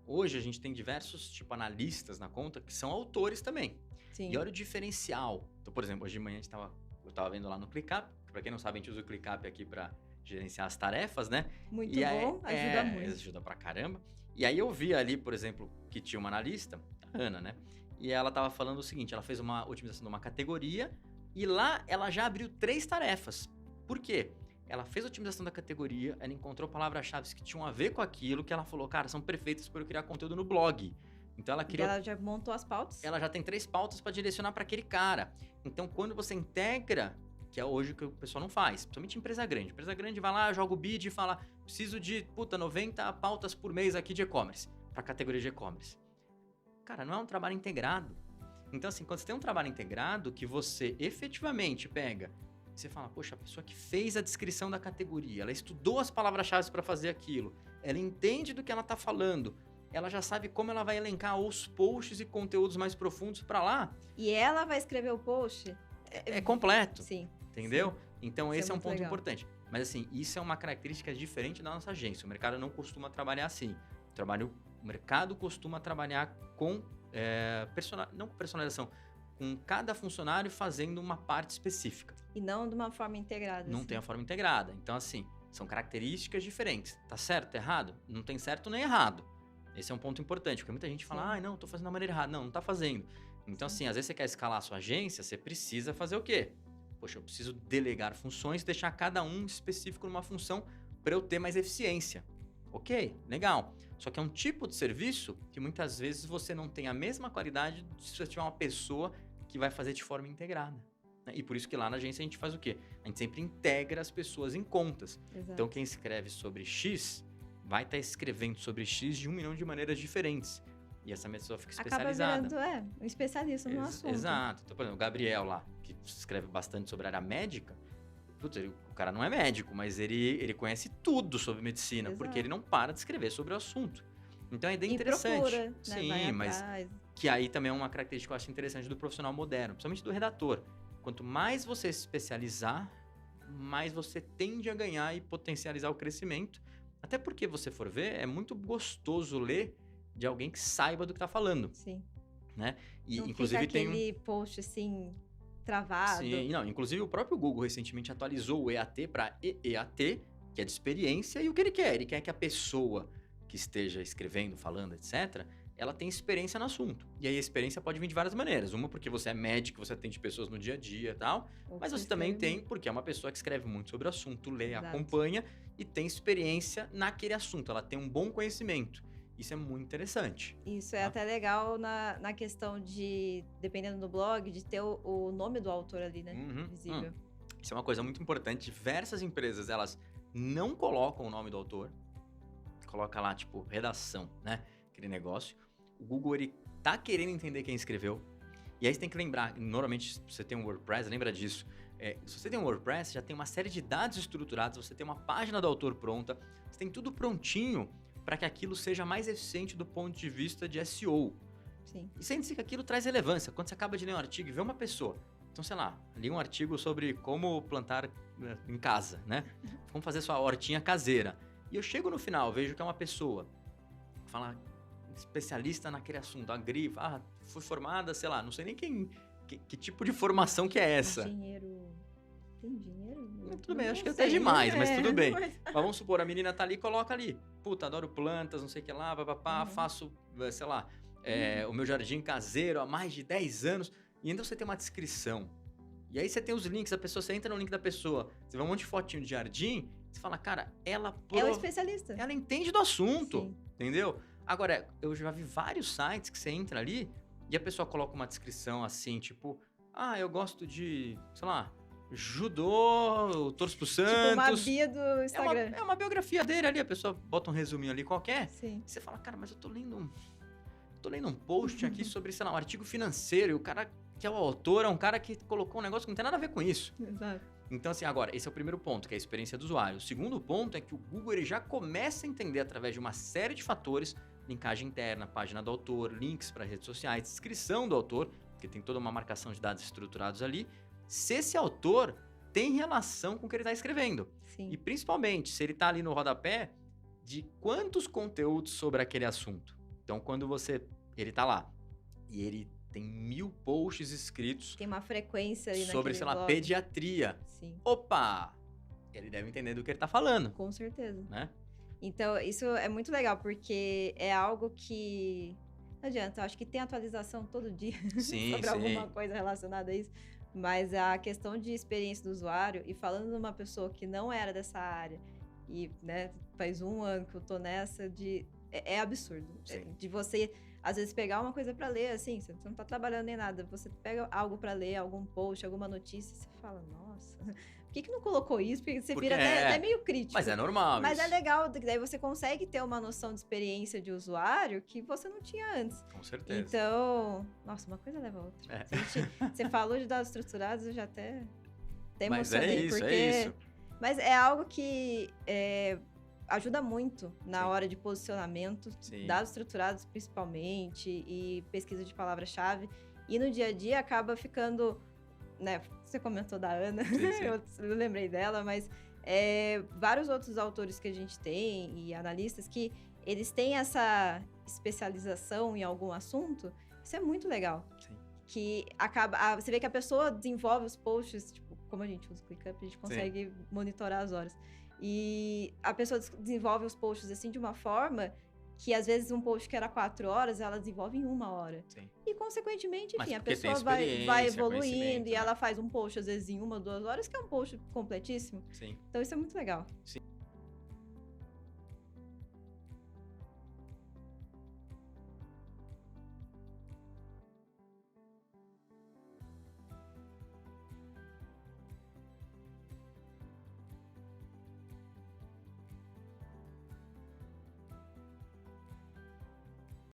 hoje a gente tem diversos, tipo, analistas na conta que são autores também. Sim. E olha o diferencial. Então, por exemplo, hoje de manhã eu tava vendo lá no ClickUp, que pra quem não sabe, a gente usa o ClickUp aqui pra gerenciar as tarefas, né? Muito E aí, bom, ajuda muito. Ajuda pra caramba. E aí eu vi ali, por exemplo, que tinha uma analista, a Ana, né? E ela tava falando o seguinte, ela fez uma otimização de uma categoria e lá ela já abriu 3 tarefas. Por quê? Ela fez a otimização da categoria, ela encontrou palavras-chave que tinham a ver com aquilo, que ela falou, cara, são perfeitas para eu criar conteúdo no blog. Então ela criou... Ela já montou as pautas? Ela já tem 3 pautas para direcionar para aquele cara. Então quando você integra, que é hoje o que o pessoal não faz, principalmente empresa grande. Empresa grande vai lá, joga o bid e fala, preciso de, 90 pautas por mês aqui de e-commerce, para a categoria de e-commerce. Cara, não é um trabalho integrado. Então assim, quando você tem um trabalho integrado, que você efetivamente pega... Você fala, poxa, a pessoa que fez a descrição da categoria, ela estudou as palavras-chave para fazer aquilo, ela entende do que ela está falando, ela já sabe como ela vai elencar os posts e conteúdos mais profundos para lá. E ela vai escrever o post? É completo. Sim. Entendeu? Sim. Então Isso esse é um ponto legal. importante. Mas assim, isso é uma característica diferente da nossa agência. O mercado não costuma trabalhar assim. O mercado costuma trabalhar com não com personalização, com cada funcionário fazendo uma parte específica. E não de uma forma integrada. Não assim. tem a forma integrada. Então, assim, são características diferentes. Tá certo, errado? Não tem certo nem errado. Esse é um ponto importante, porque muita gente fala, não, tô fazendo da maneira errada. Não, não tá fazendo. Então, assim, às vezes você quer escalar a sua agência, você precisa fazer o quê? Poxa, eu preciso delegar funções, deixar cada um específico numa função para eu ter mais eficiência. Ok, legal. Só que é um tipo de serviço que muitas vezes você não tem a mesma qualidade se você tiver uma pessoa que vai fazer de forma integrada. Né? E por isso que lá na agência a gente faz o quê? A gente sempre integra as pessoas em contas. Exato. Então quem escreve sobre X vai estar escrevendo sobre X de 1 milhão de maneiras diferentes. E essa pessoa fica especializada. Acaba virando, um especialista no assunto. Exato. Então, por exemplo, o Gabriel lá, que escreve bastante sobre a área médica, putz, o cara não é médico, mas ele conhece tudo sobre medicina, Exato. porque ele não para de escrever sobre o assunto. Então é bem E interessante. procura, né? Sim, Vai mas atrás. que aí também é uma característica que eu acho interessante do profissional moderno, principalmente do redator. Quanto mais você se especializar, mais você tende a ganhar e potencializar o crescimento. Até porque, você for ver, é muito gostoso ler de alguém que saiba do que está falando. Sim. Né? E, não inclusive, fica aquele post assim, travado. Sim, não, inclusive o próprio Google recentemente atualizou o EAT para EEAT, que é de experiência, e o que ele quer? Ele quer que a pessoa que esteja escrevendo, falando, etc., ela tenha experiência no assunto. E aí a experiência pode vir de várias maneiras. Uma porque você é médico, você atende pessoas no dia a dia e tal, mas você também tem porque é uma pessoa que escreve muito sobre o assunto, lê, Exato. acompanha e tem experiência naquele assunto, ela tem um bom conhecimento. Isso é muito interessante. Isso é até legal na questão de, dependendo do blog, de ter o nome do autor ali, né? Visível. Isso é uma coisa muito importante. Diversas empresas, elas não colocam o nome do autor. Coloca lá, tipo, redação, né? Aquele negócio. O Google, ele tá querendo entender quem escreveu. E aí você tem que lembrar, normalmente, se você tem um WordPress, lembra disso. Se você tem um WordPress, já tem uma série de dados estruturados, você tem uma página do autor pronta, você tem tudo prontinho para que aquilo seja mais eficiente do ponto de vista de SEO. Sim. E sem dizer que aquilo traz relevância. Quando você acaba de ler um artigo e vê uma pessoa, então, sei lá, li um artigo sobre como plantar em casa, né? Como fazer sua hortinha caseira. E eu chego no final, vejo que é uma pessoa, fala, especialista naquele assunto, foi formada, sei lá, não sei nem que tipo de formação que é essa. Engenheiro... Tem dinheiro? Tudo bem, Não acho que sei, até demais, mas né? tudo bem. Mas vamos supor, a menina tá ali e coloca ali. Puta, adoro plantas, não sei o que lá, papapá, faço, sei lá, o meu jardim caseiro há mais de 10 anos. E ainda você tem uma descrição. E aí você tem os links da pessoa, você entra no link da pessoa, você vê um monte de fotinho de jardim, você fala, cara, ela... É o especialista. Ela entende do assunto, Sim. entendeu? Agora, eu já vi vários sites que você entra ali e a pessoa coloca uma descrição assim, tipo, eu gosto de, sei lá, judô, torço pro Santos. Tipo uma bio do Instagram. É uma biografia dele ali, a pessoa bota um resuminho ali qualquer. Sim. E você fala, cara, mas eu tô lendo um post aqui sobre, sei lá, um artigo financeiro, e o cara que é o autor é um cara que colocou um negócio que não tem nada a ver com isso. Exato. Então, assim, agora, esse é o primeiro ponto, que é a experiência do usuário. O segundo ponto é que o Google ele já começa a entender, através de uma série de fatores, linkagem interna, página do autor, links para redes sociais, descrição do autor, porque tem toda uma marcação de dados estruturados ali, se esse autor tem relação com o que ele está escrevendo. Sim. E principalmente, se ele está ali no rodapé, de quantos conteúdos sobre aquele assunto. Então, quando ele tá lá e ele tem 1000 posts escritos Tem uma frequência ali sobre, naquele sei lá, blog. pediatria. Sim, Opa! Ele deve entender do que ele tá falando, com certeza. né? Então, isso é muito legal, porque é algo que... Não adianta, eu acho que tem atualização todo dia Sim, sobre sim. alguma coisa relacionada a isso. Mas a questão de experiência do usuário, e falando de uma pessoa que não era dessa área, e né, faz 1 ano que eu tô nessa, é absurdo. Sim. De você, às vezes, pegar uma coisa pra ler, assim, você não tá trabalhando nem nada, você pega algo pra ler, algum post, alguma notícia, você fala, nossa, por que não colocou isso? Porque você vira até meio crítico. Mas é normal Mas isso. é legal, daí você consegue ter uma noção de experiência de usuário que você não tinha antes. Com certeza. Então, nossa, uma coisa leva a outra. É. Você falou de dados estruturados, eu já até Mas emocionei. é porque... isso. Mas é algo que ajuda muito na Sim. hora de posicionamento, Sim. dados estruturados principalmente, e pesquisa de palavra-chave. E no dia a dia acaba ficando, né? Você comentou da Ana, Sim, sim. eu lembrei dela, mas vários outros autores que a gente tem e analistas que eles têm essa especialização em algum assunto. Isso é muito legal. Sim. Que você vê que a pessoa desenvolve os posts, tipo, como a gente usa o ClickUp, a gente consegue monitorar as horas. E a pessoa desenvolve os posts assim de uma forma que, às vezes, um post que era 4 horas, ela desenvolve em 1 hora. Sim. E, consequentemente, Mas enfim, a porque tem pessoa vai experiência, evoluindo conhecimento, e né? ela faz um post, às vezes, em 1, 2 horas, que é um post completíssimo. Sim. Então, isso é muito legal. Sim.